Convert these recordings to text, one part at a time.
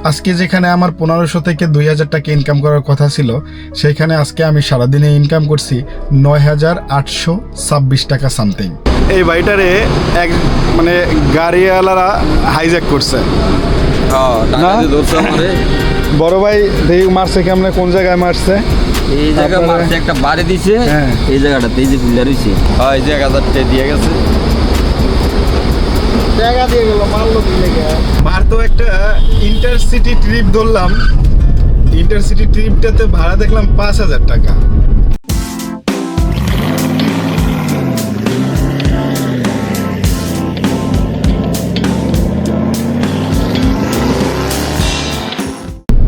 আজকে যেখানে আমার 1500 থেকে 2000 টাকা ইনকাম করার কথা ছিল, সেইখানে আজকে আমি সারাদিনে ইনকাম করছি 9826 টাকা সামথিং। এই বাড়িটারে এক মানে গাড়িওয়ালারা হাইজ্যাক করছে। বড় ভাই দেখি মারছে কেমনে, কোন জায়গায় মারছে? এই জায়গা মারছে, একটা বাড়ি দিছে। হ্যাঁ, এই জায়গাটাতে এই যে ফুল রইছে। হ্যাঁ, এই যে 1000 দিয়ে গেছে। টাকা দিয়ে গেল, মারলো কি লাগে? মার তো একটা ইন্টারসিটি ট্রিপ ধরলাম। ইন্টারসিটি ট্রিপটাতে ভাড়া দেখলাম 5000 টাকা।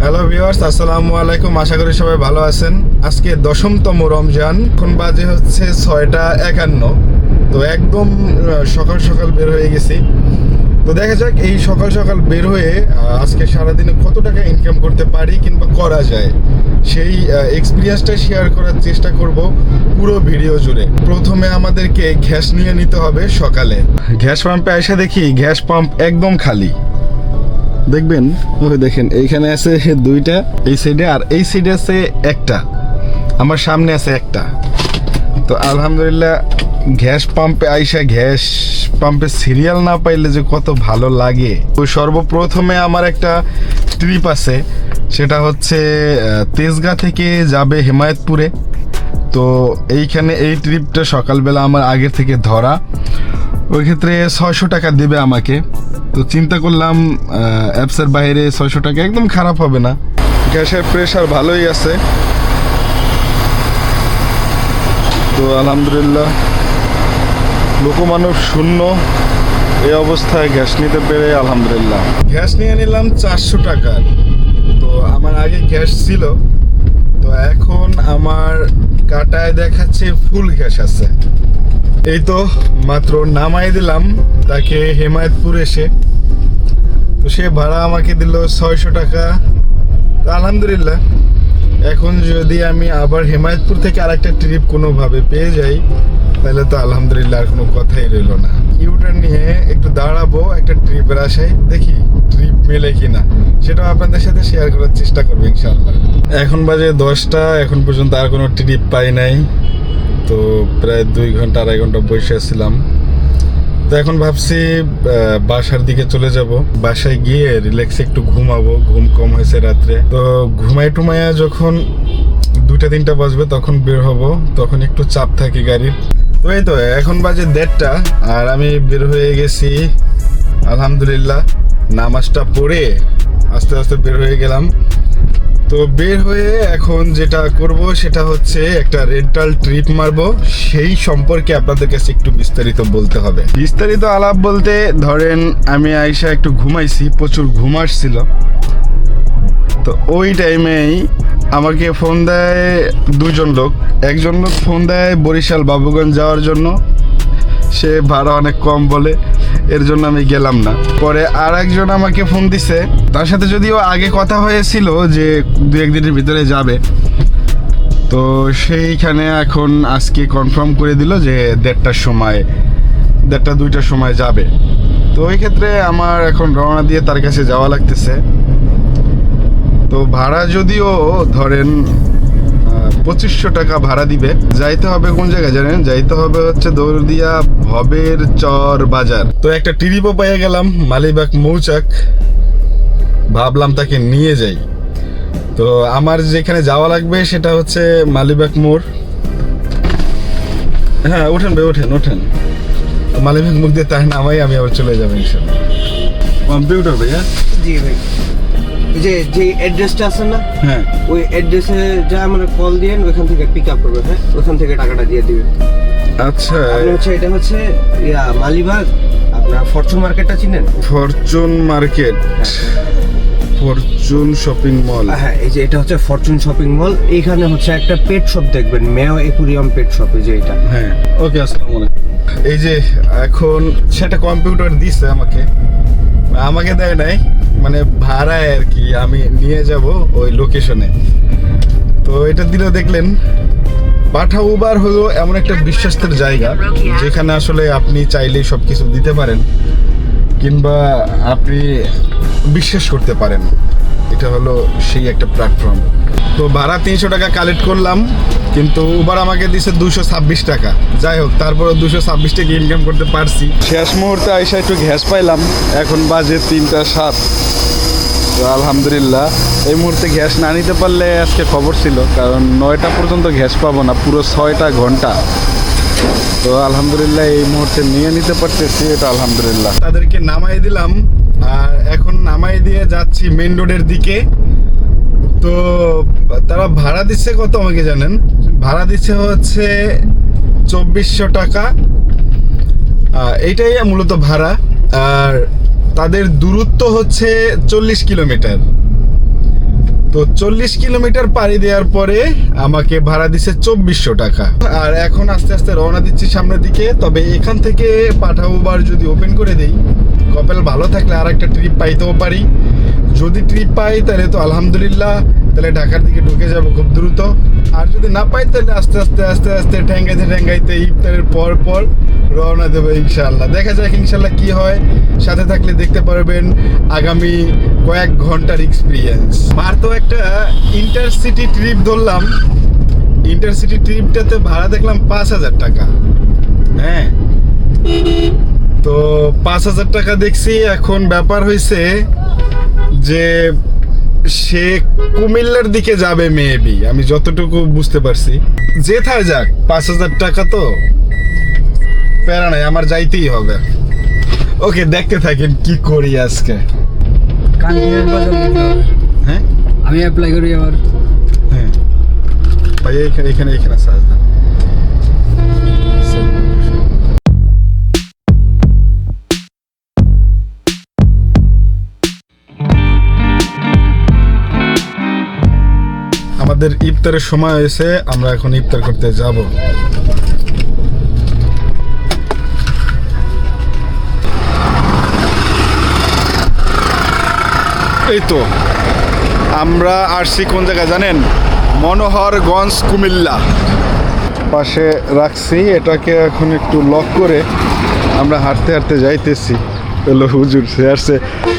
হ্যালো ভিউয়ার্স, আসসালামু আলাইকুম। আশা করি সবাই ভালো আছেন। আজকে 10তম রমজান, এখন বাজে হচ্ছে 6:51। তো একদম সকাল সকাল বের হয়ে গেছি। তো দেখা যাক এই সকাল সকাল বের হয়ে আজকে সারাদিনে কত টাকা ইনকাম করতে পারি কিংবা করা যায়, সেই এক্সপিরিয়েন্সটা শেয়ার করার চেষ্টা করব পুরো ভিডিও জুড়ে। প্রথমে আমাদেরকে গ্যাস নিয়ে নিতে হবে সকালে। গ্যাস পাম্পে এসে দেখি গ্যাস পাম্প একদম খালি। দেখবেন, ওই দেখেন এইখানে আছে 2টা এই সাইডে, আর এই সাইডে আছে একটা, আমার সামনে আছে একটা। তো আলহামদুলিল্লাহ গ্যাস পাম্পে আইসা গ্যাস পাম্পে সিরিয়াল না পাইলে যে কত ভালো লাগে। তো সর্বপ্রথমে আমার একটা ট্রিপ আছে, সেটা হচ্ছে তেজগাঁ থেকে যাবে হেমায়েতপুরে। তো এইখানে এই ট্রিপটা সকালবেলা আমার আগের থেকে ধরা, ওই ক্ষেত্রে 600 টাকা দেবে আমাকে। তো চিন্তা করলাম অ্যাপসের বাইরে 600 টাকা একদম খারাপ হবে না, গ্যাসের প্রেশার ভালোই আছে। তো আলহামদুলিল্লাহ লোকমানব শূন্য, এই অবস্থায় গ্যাস নিতে পেরে আলহামদুলিল্লাহ। গ্যাস নিয়ে নিলাম 400 টাকার। তো আমার আগে গ্যাস ছিল, তো এখন আমার কাটায় দেখাচ্ছে ফুল গ্যাস আছে। এই তো মাত্র নামাই দিলাম তাকে হেমায়েতপুর এসে। তো সে ভাড়া আমাকে দিল 600 টাকা। তো আলহামদুলিল্লাহ এখন যদি আমি আবার হেমায়েতপুর থেকে আরেকটা ট্রিপ কোনোভাবে পেয়ে যাই, তাহলে তো আলহামদুলিল্লাহ আর কোনো কথাই রইল না। ইউটার নিয়ে একটু দাঁড়াবো একটা ট্রিপের আশায়, দেখি ট্রিপ মেলে কিনা, সেটাও আপনাদের সাথে শেয়ার করার চেষ্টা করবো ইনশাআল্লাহ। এখন বাজে 10টা, এখন পর্যন্ত আর কোনো ট্রিপ পাই নাই। তো প্রায় 2 ঘন্টা 2.5 ঘন্টা বসে ছিলাম। তো এখন ভাবছি বাসার দিকে চলে যাব, বাসায় গিয়ে রিল্যাক্সে একটু ঘুমাবো, ঘুম কম হয়েছে রাত্রে। তো ঘুমাই টুমাইয়া যখন 2টা-3টা বাজবে তখন বের হব, তখন একটু চাপ থাকে গাড়ির। তো এই তো এখন বাজে 1:30 আর আমি বের হয়ে গেছি আলহামদুলিল্লাহ। নামাজটা পড়ে আস্তে আস্তে বের হয়ে গেলাম। তো বের হয়ে এখন যেটা করব সেটা হচ্ছে একটা রেন্টাল ট্রিপ মারবো, সেই সম্পর্কে আপনাদের কাছে একটু বিস্তারিত বলতে হবে। বিস্তারিত আলাপ বলতে ধরেন আমি আইসা একটু ঘুমাইছি, প্রচুর ঘুম আসছিল। তো ওই টাইমেই আমাকে ফোন দেয় 2জন লোক। একজন লোক ফোন দেয় বরিশাল বাবুগঞ্জ যাওয়ার জন্য, সে ভাড়া অনেক কম বলে, এর জন্য আমি গেলাম না। পরে আর একজন আমাকে ফোন দিছে, তার সাথে যদিও আগে কথা হয়েছিল যে 2-1 দিনের ভিতরে যাবে। তো সেইখানে এখন আজকে কনফার্ম করে দিল যে 1:30-2টার সময় যাবে। তো ওই ক্ষেত্রে আমার এখন রওনা দিয়ে তার কাছে যাওয়া লাগতেছে। তো ভাড়া যদিও ধরেন 2500 টাকা ভাড়া দিবে। যাইতে হবে কোন জায়গায় জানেন? যাইতে হবে হচ্ছে দৌলদিয়া ভবের চর বাজার। তো একটা ট্রিপও পেয়ে গেলাম মালিবাগ মৌচাক, ভাবলাম তাকে নিয়ে যাই। তো আমার যেখানে যাওয়া লাগবে সেটা হচ্ছে মালিবাগ মোড়। হ্যাঁ ওঠেন ভাই, ওঠেন। মালিবাগ মোড় দিয়ে তাই নামাই আমি আবার চলে যাবো ইনশাল্লাহ। কম্পিউটার ভাই? হ্যাঁ জি ভাই, যে অ্যাড্রেসটা আছে না, হ্যাঁ ওই অ্যাড্রেসে যা আমরা কল দিয়েন, ওইখান থেকে পিক আপ করবে। হ্যাঁ, ওইখান থেকে টাকাটা দিয়ে দিবেন। আচ্ছা, আপনি হচ্ছে এটা হচ্ছে মালিবাগ, আপনার ফরচুন মার্কেটটা চিনেন? Fortune market, Fortune shopping mall. হ্যাঁ, এই যে এটা হচ্ছে ফরচুন শপিং মল। এইখানে হচ্ছে একটা পেট শপ দেখবেন, মেও একুরিয়াম পেট শপ, এই যে এটা। হ্যাঁ ওকে, আসসালামু আলাইকুম। এই যে এখন সেটা কম্পিউটার দিছে আমাকে দেয় নাই, মানে ভাড়ায় আর কি, আমি নিয়ে যাব ওই লোকেশনে। তো এটা দিলে দেখলেন, পাঠা উবার হলো এমন একটা বিশ্বস্তের জায়গা যেখানে আসলে আপনি চাইলেই সব কিছু দিতে পারেন কিংবা আপনি বিশ্বাস করতে পারেন। এটা হলো সেই একটা প্ল্যাটফর্ম। তো ভাড়া 300 টাকা কালেক্ট করলাম, কিন্তু উবার আমাকে দিছে 226 টাকা। যাই হোক, তারপরে 226 টাকা ইনকাম করতে পারছি। শেষ মুহূর্তে আইসা একটু গ্যাস পাইলাম, এখন বাজে 3টা 7। তো আলহামদুলিল্লাহ, এই মুহূর্তে গ্যাস না নিতে পারলে আজকে খবর ছিল, কারণ 9টা পর্যন্ত গ্যাস পাবো না, পুরো 6টা ঘন্টা। তো আলহামদুলিল্লাহ এই মুহূর্তে নিয়ে নিতে পারতেছি, এটা আলহামদুলিল্লাহ। তাদেরকে নামাই দিলাম, আর এখন নামাই দিয়ে যাচ্ছি মেইন রোডের দিকে। তো তারা ভাড়া দিচ্ছে কত আমাকে জানেন? ভাড়া দিচ্ছে হচ্ছে 2400 টাকা, এইটাই মূলত ভাড়া। আর তাদের দূরত্ব হচ্ছে 40 কিলোমিটার। তো 40 কিলোমিটার পাড়ি দেওয়ার পরে আমাকে ভাড়া দিচ্ছে 2400 টাকা। আর এখন আস্তে আস্তে রওনা দিচ্ছি সামনের দিকে। তবে এখান থেকে পাঠাও বার যদি ওপেন করে দেই, কপাল ভালো থাকলে আর একটা ট্রিপ পাইতেও পারি। যদি ট্রিপ পাই তাহলে তো আলহামদুলিল্লাহ, তাহলে ঢাকার দিকে ঢুকে যাব খুব দ্রুত। আর যদি না পাই তাহলে আস্তে আস্তে আস্তে আস্তে ঠ্যাঙ্গাইতে ইফতারের পর পর রওনা দেবো ইনশাআল্লাহ। দেখা যাক ইনশাআল্লাহ কি হয়। সাথে থাকলে দেখতে পারবেন আগামী কয়েক ঘন্টার এক্সপিরিয়েন্স। আর তো একটা ইন্টারসিটি ট্রিপ ধরলাম, ইন্টারসিটি ট্রিপটাতে ভাড়া দেখলাম 5000 টাকা। হ্যাঁ, তো 5000 টাকা দেখছি। এখন ব্যাপার হয়েছে যে সে কুমিল্লার দিকে যাবে মেবি, আমি যতটুকু বুঝতে পারছি। যেথায় যাক, 5000 টাকা তো প্যারা নাই, আমার যাইতেই হবে। ওকে, দেখতে থাকেন কি করি আজকে। হ্যাঁ, আমি অ্যাপ্লাই করি আবার। হ্যাঁ ভাই, এখানে সার্চ দেন। আমাদের ইফতারের সময় হয়েছে, আমরা এখন ইফতার করতে যাব। এই তো আমরা আসছি কোন জায়গায় জানেন? মনোহরগঞ্জ, কুমিল্লা। পাশে রাখছি এটাকে, এখন একটু লক করে আমরা হাঁটতে হাঁটতে যাইতেছি। হলো হুজুর, সে আসছে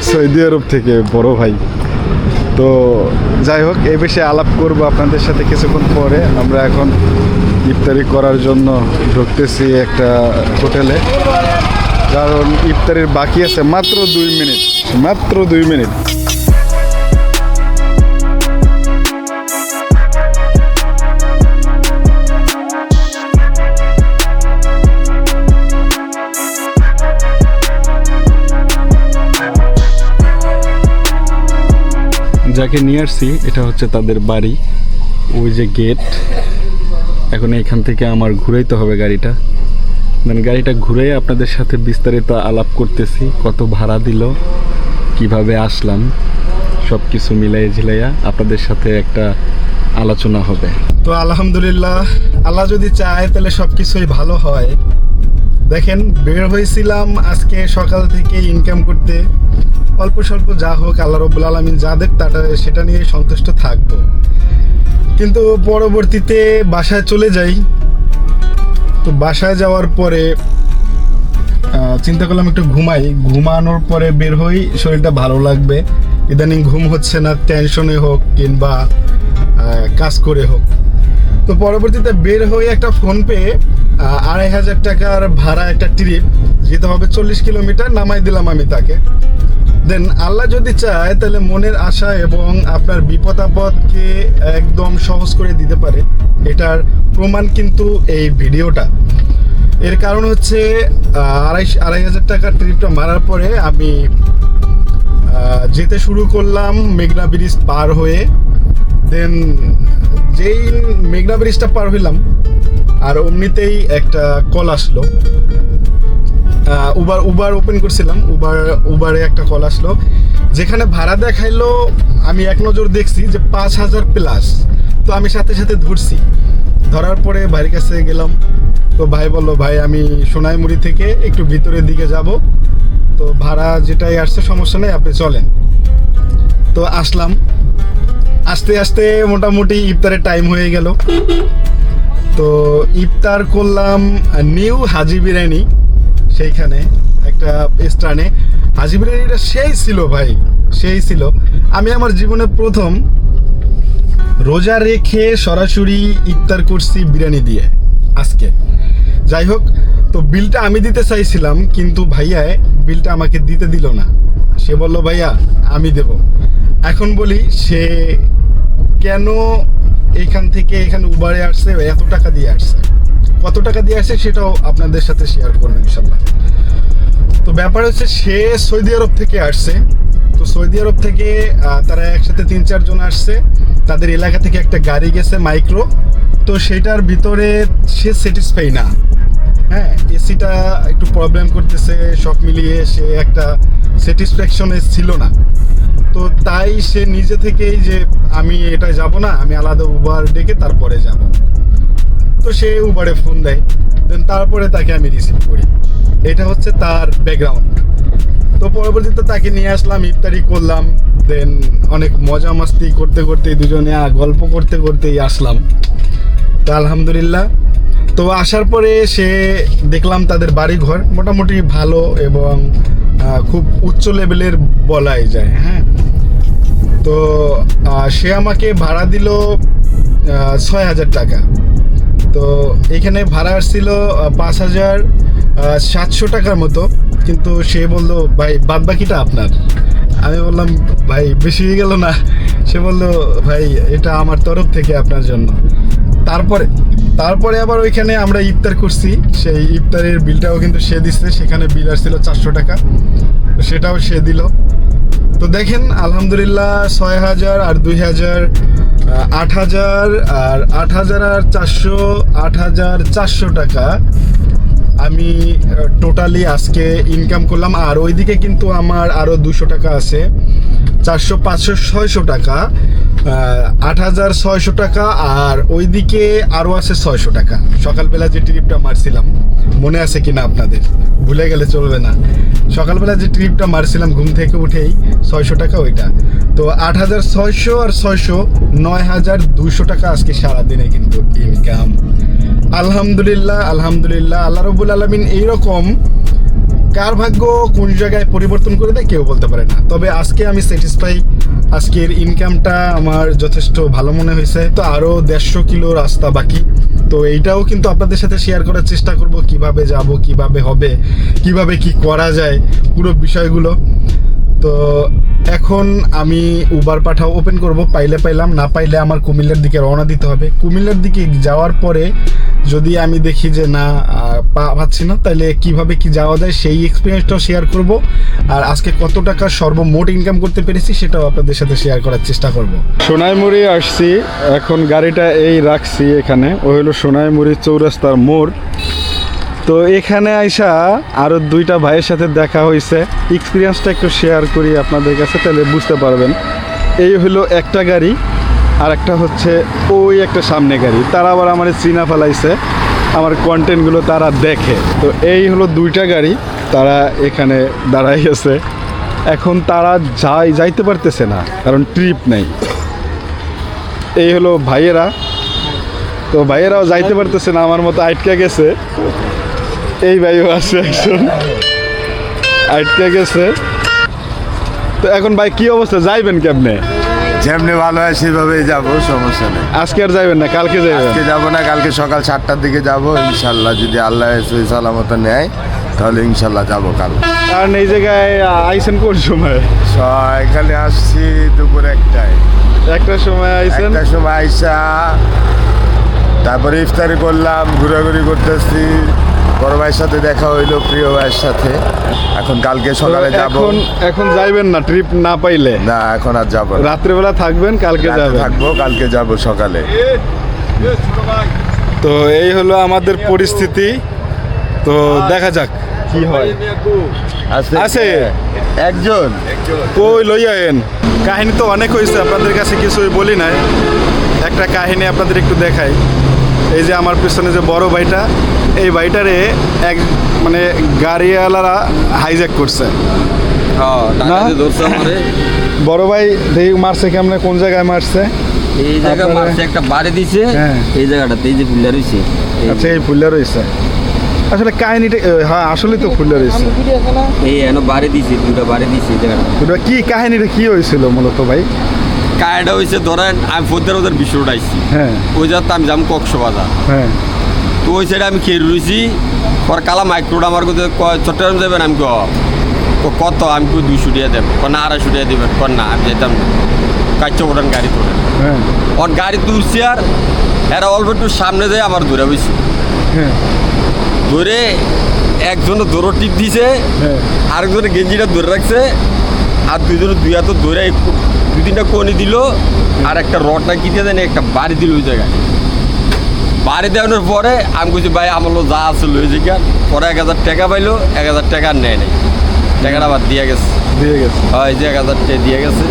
সৌদি আরব থেকে, বড় ভাই। তো যাই হোক, এই বিষয়ে আলাপ করবো আপনাদের সাথে কিছুক্ষণ পরে। আমরা এখন ইফতারি করার জন্য ঢুকতেছি একটা হোটেলে, কারণ ইফতারির বাকি আছে মাত্র 2 মিনিট, মাত্র 2 মিনিট। যাকে নিয়ে আসছি এটা হচ্ছে তাদের বাড়ি, ওই যে গেট। এখন এখান থেকে আমার ঘুরাইতে হবে গাড়িটা, গাড়িটা ঘুরে আপনাদের সাথে বিস্তারিত আলাপ করতেছি। কত ভাড়া দিল, কিভাবে আসলাম, সব কিছু মিলাইয়া ঝিলাইয়া আপনাদের সাথে একটা আলোচনা হবে। তো আলহামদুলিল্লাহ, আল্লাহ যদি চায় তাহলে সব কিছুই ভালো হয়। দেখেন, বের হয়েছিলাম আজকে সকাল থেকে ইনকাম করতে, অল্প স্বল্প যা হোক আল্লাহ রাব্বুল আলামিন যা দেখ সেটা নিয়ে সন্তুষ্ট থাকবো। কিন্তু পরবর্তীতে বাসায় চলে যাই। তো বাসায় যাওয়ার পরে চিন্তা করলাম একটু ঘুমাই, ঘুমানোর পরে বের হই, শরীরটা ভালো লাগবে। ইদানিং ঘুম হচ্ছে না, টেনশনে হোক কিংবা কাজ করে হোক। তো পরবর্তীতে বের হয়ে একটা ফোন পেয়ে 2500 টাকার ভাড়া একটা ট্রিপ, যেতে হবে 40 কিলোমিটার, নামাই দিলাম আমি তাকে। দেন আল্লাহ যদি চায় তাহলে মনের আশা এবং আপনার বিপদ আপদকে একদম সহজ করে দিতে পারে। এটার প্রমাণ কিন্তু এই ভিডিওটা। এর কারণ হচ্ছে 2500 টাকার ট্রিপটা মারার পরে আমি যেতে শুরু করলাম মেঘনা ব্রিজ পার হয়ে। দেন যেই মেঘনা ব্রিজটা পার হইলাম, আর অমনিতেই একটা কল আসলো। উবার ওপেন করছিলাম, উবারে একটা কল আসলো, যেখানে ভাড়া দেখাইলো। আমি এক নজর দেখছি যে 5000 প্লাস। তো আমি সাথে সাথে ধরছি, ধরার পরে ভাইয়ের কাছে গেলাম। তো ভাই বললো, ভাই আমি সোনাইমুড়ি থেকে একটু ভিতরের দিকে যাব, তো ভাড়া যেটাই আসছে সমস্যা নেই, আপনি চলেন। তো আসলাম, আস্তে আস্তে মোটামুটি ইফতারের টাইম হয়ে গেল। তো ইফতার করলাম নিউ হাজি বিরিয়ানি, সেইখানে একটা স্থানে। হাজি বিরিয়ানিটা সেই ছিল ভাই, সেই ছিল। আমি আমার জীবনে প্রথম রোজা রেখে সরাসরি ইফতার করছি বিরিয়ানি দিয়ে আজকে। যাই হোক, তো বিলটা আমি দিতে চাইছিলাম, কিন্তু ভাইয়া বিলটা আমাকে দিতে দিল না। সে বলল ভাইয়া আমি দেব। এখন বলি সে কেন এইখান থেকে এখানে উবারে আসছে, এত টাকা দিয়ে আসছে, কত টাকা দিয়ে আসছে সেটাও আপনাদের সাথে শেয়ার করবো ইনশাল্লাহ। তো ব্যাপার হচ্ছে সে সৌদি আরব থেকে আসছে। তো সৌদি আরব থেকে তারা একসাথে 3-4 জন আসছে। তাদের এলাকা থেকে একটা গাড়ি গেছে মাইক্রো, তো সেটার ভিতরে সে স্যাটিসফাই না। হ্যাঁ, এসিটা একটু প্রবলেম করতেছে, সব মিলিয়ে সে একটা স্যাটিসফ্যাকশনে ছিল না। তো তাই সে নিজে থেকেই যে আমি এটা যাব না, আমি আলাদা উবার ডেকে তারপরে যাব। তো সে উবারে ফোন দেয়, দেন তারপরে তাকে আমি রিসিভ করি। এটা হচ্ছে তার ব্যাকগ্রাউন্ড। তো পরবর্তীতে তাকে নিয়ে আসলাম, ইফতারি করলাম, দেন অনেক মজা মাস্তি করতে করতে দুজনে গল্প করতে করতেই আসলাম। তো আলহামদুলিল্লাহ, তো আসার পরে সে দেখলাম তাদের বাড়িঘর মোটামুটি ভালো এবং খুব উচ্চ লেভেলের বলাই যায়। হ্যাঁ, তো সে আমাকে ভাড়া দিল 6,000 টাকা। তো এখানে ভাড়া আসছিল 5,700 টাকার মতো, কিন্তু সে বললো ভাই বাদ বাকিটা আপনার। আমি বললাম ভাই বেশি হয়ে গেল না? সে বললো ভাই এটা আমার তরফ থেকে আপনার জন্য। তারপরে আবার ওইখানে আমরা ইফতার করছি, সেই ইফতারের বিলটাও কিন্তু সে দিচ্ছে। সেখানে বিল আসছিল 400 টাকা, সেটাও সে দিল। তো দেখেন আলহামদুলিল্লাহ 6,000 আর 2,000 8,000 আর 8,000 আর 400 8,400 টাকা আমি টোটালি আজকে ইনকাম করলাম। আর ওইদিকে কিন্তু আমার আরও 200 টাকা আছে, 400 500 600 টাকা, 8,600 টাকা। আর ওইদিকে আরও আছে 600 টাকা। সকালবেলা যে ট্রিপটা মারছিলাম, মনে আছে কিনা আপনাদের? ভুলে গেলে চলবে না। সকালবেলা যে ট্রিপটা মারছিলাম ঘুম থেকে উঠেই, 600 টাকা ওইটা। তো 8,600 আর 600 9,200 টাকা আজকে সারাদিনে কিন্তু ইনকাম। আলহামদুলিল্লাহ আলহামদুলিল্লাহ। আল্লাহ রব্বুল আলামিন এইরকম কার ভাগ্য কোন জায়গায় পরিবর্তন করে দেয় কেউ বলতে পারে না। তবে আজকে আমি স্যাটিসফাই, আজকের ইনকামটা আমার যথেষ্ট ভালো মনে হয়েছে। তো আরও 150 কিলো রাস্তা বাকি। তো এইটাও কিন্তু আপনাদের সাথে শেয়ার করার চেষ্টা করব, কিভাবে যাব, কিভাবে হবে, কিভাবে কি করা যায়, পুরো বিষয়গুলো। তো এখন আমি উবার পাঠাও ওপেন করব, পাইলে পাইলাম, না পাইলে আমার কুমিল্লার দিকে রওনা দিতে হবে। কুমিল্লার দিকে যাওয়ার পরে যদি আমি দেখি যে না পাচ্ছি না, তাহলে কিভাবে কি যাওয়া যায় সেই এক্সপিরিয়েন্সটাও শেয়ার করব। আর আজকে কত টাকা সর্বমোট ইনকাম করতে পেরেছি সেটাও আপনাদের সাথে শেয়ার করার চেষ্টা করব। সোনাইমুড়ি আসছি, এখন গাড়িটা এই রাখছি এখানে। ও হলো সোনাইমুড়ি চৌরাস্তার মোড়। তো এখানে আইসা আরও 2টা ভাইয়ের সাথে দেখা হয়েছে। এক্সপিরিয়েন্সটা একটু শেয়ার করি আপনাদের কাছে, তাহলে বুঝতে পারবেন। এই হলো একটা গাড়ি, আর একটা হচ্ছে ওই একটা সামনে গাড়ি। তারা আবার আমার চিনা ফেলাইছে, আমার কন্টেন্টগুলো তারা দেখে। তো এই হলো 2টা গাড়ি, তারা এখানে দাঁড়াই আছে। এখন তারা যাইতে পারতেছে না, কারণ ট্রিপ নেই। এই হলো ভাইয়েরা। তো ভাইয়েরাও যাইতে পারতেছে না, আমার মতো আটকে গেছে। এই ভাইও আছে একজন আটকে গেছে। তো এখন ভাই কি অবস্থা, যাইবেন কেমনে? যেমনি ভালো হয় সেভাবেই যাবো, সমস্যা নেই। আজকে আর যাইবেন না, কালকে যাইবেন? আজকে যাবো না, কালকে সকাল 7টার দিকে যাবো ইনশাল্লাহ। যদি আল্লাহ সহি সালামত নেয় তাহলে ইনশাল্লাহ যাবো কাল। আর এই জায়গায় আইসেন কোন সময়? এখানে আসছি দুপুর 1টায়। 1টার সময় আইসেন? 1টার সময় আইসা তারপরে ইফতারি করলাম, ঘোরাঘুরি করতেছি। বড় ভাইয়ের সাথে দেখা হইলো, প্রিয় ভাইয়ের সাথে। এখন কালকে সকালে যাব। এখন যাইবেন না ট্রিপ না পাইলে? না, এখন আর যাবো না। রাত্রেবেলা থাকবেন, কালকে যাবেন? থাকবো, কালকে যাব সকালে। তো এই হলো আমাদের পরিস্থিতি। তো দেখা যাক কি হয়। আছে একজন কই লইয়ােন? কাহিনী তো অনেক হয়েছে, আপনাদের কাছে কিছুই বলি নাই। একটা কাহিনী আপনাদের একটু দেখাই। এই যে আমার পিছনে যে বড় ভাইটা, এই ভাইটারে এক মানে গাড়িওয়ালারা হাইজ্যাক করছে। টাকা দিয়ে ধরছে আমারে। বড় ভাই দেখি মারছে কেমনে, কোন জায়গায় মারছে? এই জায়গা মারছে, একটা বাড়ি দিছে হ্যাঁ। এই জায়গাটাতে, এই যে ফুলটা রইছে। আচ্ছা, এই ফুলটা রয়েছে। আসলে কাহিনীটা হ্যাঁ আসলে তো ফুলে রয়েছে। এই এন বাড়ি দিছি, দুটা বাড়ি দিছি জায়গাটা। ওটা কি কাহিনীটা কি হয়েছিল মূলত ভাই? কায়টা হয়েছে ধরেন আমি ফোদ্দের ওদের বিশ্ব উঠাইছি, হ্যাঁ ওই যাতে আমি যাম কক্সবাজার, হ্যাঁ তো ওই সাইডে আমি খেয়ে রয়েছি। পর কালা মাইক্রোটা আমার কাছে চট্টগ্রাম যাবেন, আমি কত আমি 200 টাকা দেব, না 250 টাকা দেবেন, না আমি যেতাম না, কাচ্চা ওঠান গাড়ি তোলেন। হ্যাঁ ওর গাড়ি তুলছি আর এরা অল্প একটু সামনে যায় আমার ধরে বসে, হ্যাঁ ধরে একজনে দৌড় টিপ দিছে, হ্যাঁ আরেকজনে গেঞ্জিটা ধরে রাখছে, আর দুজনে দুই হাত ধরে 2-3টা কোনি দিল, আর একটা রড না কি দিয়ে দেন একটা বাড়ি দিল ওই জায়গায়। বাড়ি দেওয়ানোর পরে আমি বলছি ভাই আমার যা আছে লয়ে যে, পরে 1000 টাকা পাইলো, 1000 টাকা আর নেয় নাই, টাকাটা আবার দিয়ে গেছে। দিয়ে গেছে। হয় যে 1000 টাকা দিয়ে গেছে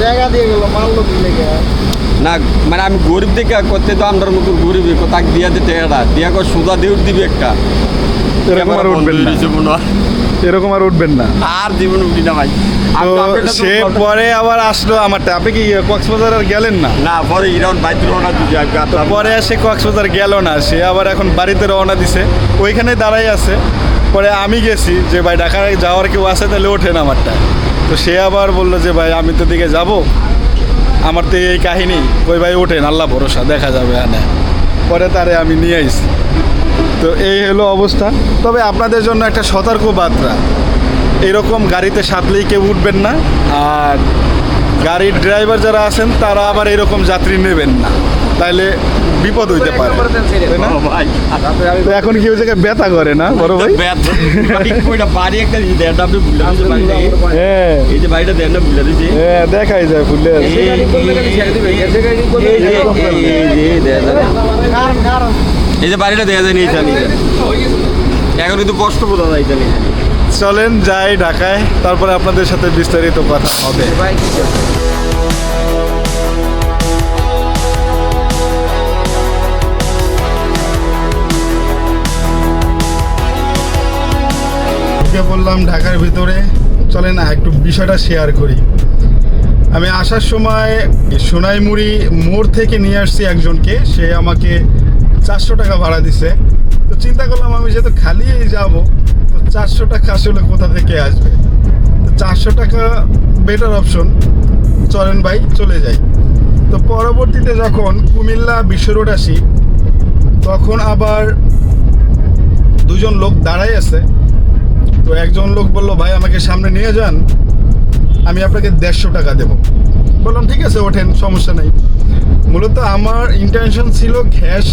টাকা দিয়ে গেল, মারলো দিলে না, মানে আমি গরিব দেখে করতে তো আমার মতো গরিব তাক দিয়া দে টাকাটা দিয়া কর সোজা দিয়ে দিবি একটা, এরকম আর উঠবেন না, এরকম আর উঠবেন না। আর জীবন উঠি না ভাই। তো সে পরে আবার আসলো আমারটা। আপনি কি কক্সবাজার আর গেলেন না? না পরে ইরান বাইতে রওনা দিছি আমি। পরে সে কক্সবাজার গেল না, সে আবার এখন বাড়িতে রওনা দিছে, ওইখানে দাঁড়াই আছে। পরে আমি গেছি যে ভাই ঢাকায় যাওয়ার কেউ আছে তাহলে ওঠেন আমারটা। তো সে আবার বললো যে ভাই আমি তো দিকে যাব, আমার তো এই কাহিনী, ওই ভাই ওঠেন, আল্লাহ ভরসা, দেখা যাবে হ্যাঁ। পরে তারে আমি নিয়ে আইছি। তো এই হলো অবস্থা। তবে আপনাদের জন্য একটা সতর্ক বার্তা, এরকম গাড়িতে সাতলেই কেউ উঠবেন না, আর গাড়ির ড্রাইভার যারা আছেন তারা আবার এরকম যাত্রী নেবেন না, তাইলে বিপদ হইতে পারে, তাই না? ভাই তো এখন কি ওই জায়গায় ব্যথা করে না বড় ভাই? বাড়ি একটা দেন আপনি ভুলে দিয়েছেন বাড়িটাকে। হ্যাঁ এই যে বাড়িটা দেন না ভুলে দিয়েছি, হ্যাঁ দেখাই যায় ফুলে আছে। এই যে বাড়িটা দেখা যায় নিয়ে জানি, এখন কিন্তু কষ্ট বোঝা যায় জানি। চলেন যাই ঢাকায়, তারপরে আপনাদের সাথে বিস্তারিত কথা হবে। বললাম ঢাকার ভিতরে, চলে না একটু বিষয়টা শেয়ার করি। আমি আসার সময় সোনাইমুড়ি মোড় থেকে নিয়ে আসছি একজনকে, সে আমাকে 400 টাকা ভাড়া দিছে। তো চিন্তা করলাম আমি যেহেতু খালিই যাব, তো 400 টাকা আসলে কোথা থেকে আসবে, তো 400 টাকা বেটার অপশন, চলেন ভাই চলে যাই। তো পরবর্তীতে যখন কুমিল্লা বিশ্ব রোড আসি, তখন আবার দুজন লোক দাঁড়াই আছে। তো একজন লোক বললো ভাই আমাকে সামনে নিয়ে যান, আমি আপনাকে 150 টাকা দেবো। বললাম ঠিক আছে ওঠেন, সমস্যা নেই। মূলত আমার ইন্টেনশন ছিল গ্যাস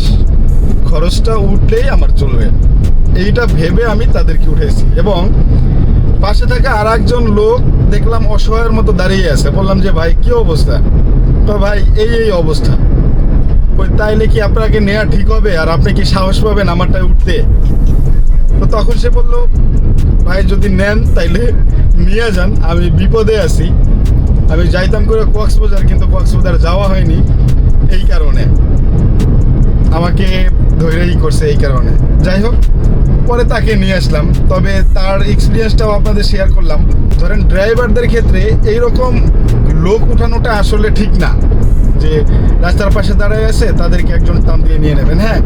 খরচটা উঠলেই আমার চলবে, এইটা ভেবে আমি তাদেরকে উঠেছি। এবং পাশে থাকা আর একজন লোক দেখলাম অসহায়ের মতো দাঁড়িয়ে আছে। বললাম যে ভাই কি অবস্থা? তো ভাই এই অবস্থা। ওই তাইলে কি আপনাকে নেওয়া ঠিক হবে? আর আপনি কি সাহস পাবেন আমারটায় উঠতে? তো তখন সে বললো ভাই যদি নেন তাইলে নিয়ে যান, আমি বিপদে আছি, আমি যাইতাম করে কক্সবাজার, কিন্তু কক্সবাজার যাওয়া হয়নি, এই কারণে আমাকে ধৈর্যই করছে, এই কারণে। যাই হোক, পরে তাকে নিয়ে আসলাম। তবে তার এক্সপিরিয়েন্সটাও আপনাদের শেয়ার করলাম। ধরেন ড্রাইভারদের ক্ষেত্রে এইরকম লোক উঠানোটা আসলে ঠিক না, যে রাস্তার পাশে দাঁড়ায় আছে তাদেরকে একজন টান দিয়ে নিয়ে নেবেন। হ্যাঁ,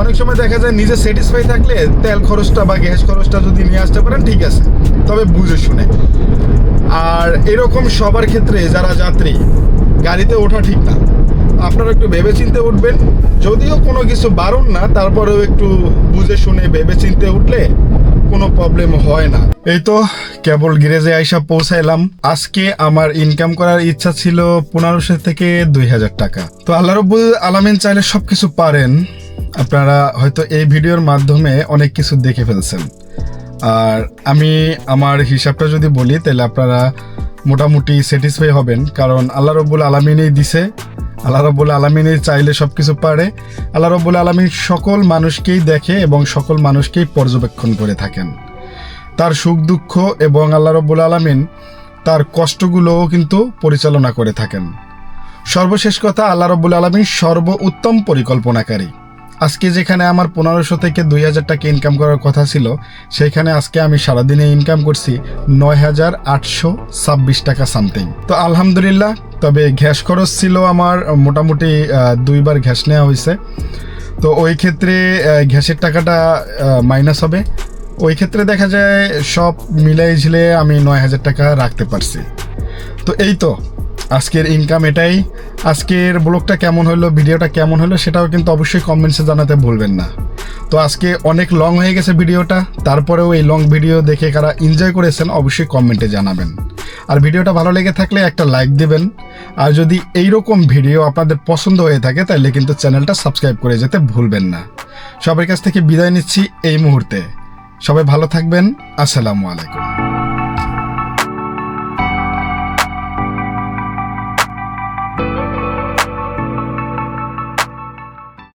অনেক সময় দেখা যায় নিজে স্যাটিসফাই থাকলে তেল খরচটা বা গ্যাস খরচটা যদি নিয়ে আসতে পারেন ঠিক আছে, তবে বুঝে শুনে। আর এরকম সবার ক্ষেত্রে যারা যাত্রী গাড়িতে ওঠা ঠিক না, আপনারা একটু ভেবেচিন্তে উঠবেন। যদিও কোনো কিছু বারণ না, তারপরেও একটু বুঝে শুনে ভেবেচিন্তে উঠলে কোনো প্রবলেম হয় না। এই তো কেবল গ্যারেজে আইসা পৌঁছাইলাম। আজকে আমার ইনকাম করার ইচ্ছা ছিল 1500 থেকে 2000 টাকা। তো আল্লাহ রাব্বুল আলামিন চাইলে সবকিছু পারেন। আপনারা হয়তো এই ভিডিওর মাধ্যমে অনেক কিছু দেখে ফেলছেন, আর আমি আমার হিসাবটা যদি বলি তাহলে আপনারা মোটামুটি স্যাটিসফাই হবেন, কারণ আল্লাহ রাব্বুল আলামিনই দিছে, আল্লাহ রাব্বুল আলামিনই চাইলে সব কিছু পারে। আল্লাহ রাব্বুল আলামিন সকল মানুষকেই দেখে এবং সকল মানুষকেই পর্যবেক্ষণ করে থাকেন, তার সুখ দুঃখ, এবং আল্লাহ রাব্বুল আলামিন তার কষ্টগুলোও কিন্তু পরিচালনা করে থাকেন। সর্বশেষ কথা, আল্লাহ রাব্বুল আলামিন সর্ব উত্তম পরিকল্পনাকারী। আজকে যেখানে আমার 1500 থেকে 2000 টাকা ইনকাম করার কথা ছিল, সেখানে আজকে আমি সারাদিনে ইনকাম করছি 9826 টাকা সামথিং। তো আলহামদুলিল্লাহ। তবে গ্যাস খরচ ছিল আমার মোটামুটি 2বার গ্যাস নেওয়া হয়েছে। তো ওই ক্ষেত্রে গ্যাসের টাকাটা মাইনাস হবে। ওই ক্ষেত্রে দেখা যায় সব মিলাই ঝিলে আমি 9,000 টাকা রাখতে পারছি। তো এই তো আজকের ইনকাম এটাই। আজকের ব্লগটা কেমন হলো, ভিডিওটা কেমন হলো সেটাও কিন্তু অবশ্যই কমেন্টসে জানাতে ভুলবেন না। তো আজকে অনেক লং হয়ে গেছে ভিডিওটা, তারপরেও এই লং ভিডিও দেখে কারা এনজয় করেছেন অবশ্যই কমেন্টে জানাবেন। আর ভিডিওটা ভালো লেগে থাকলে একটা লাইক দেবেন। আর যদি এইরকম ভিডিও আপনাদের পছন্দ হয়ে থাকে তাহলে কিন্তু চ্যানেলটা সাবস্ক্রাইব করে যেতে ভুলবেন না। সবার কাছ থেকে বিদায় নিচ্ছি এই মুহূর্তে। সবাই ভালো থাকবেন। আসসালামু আলাইকুম।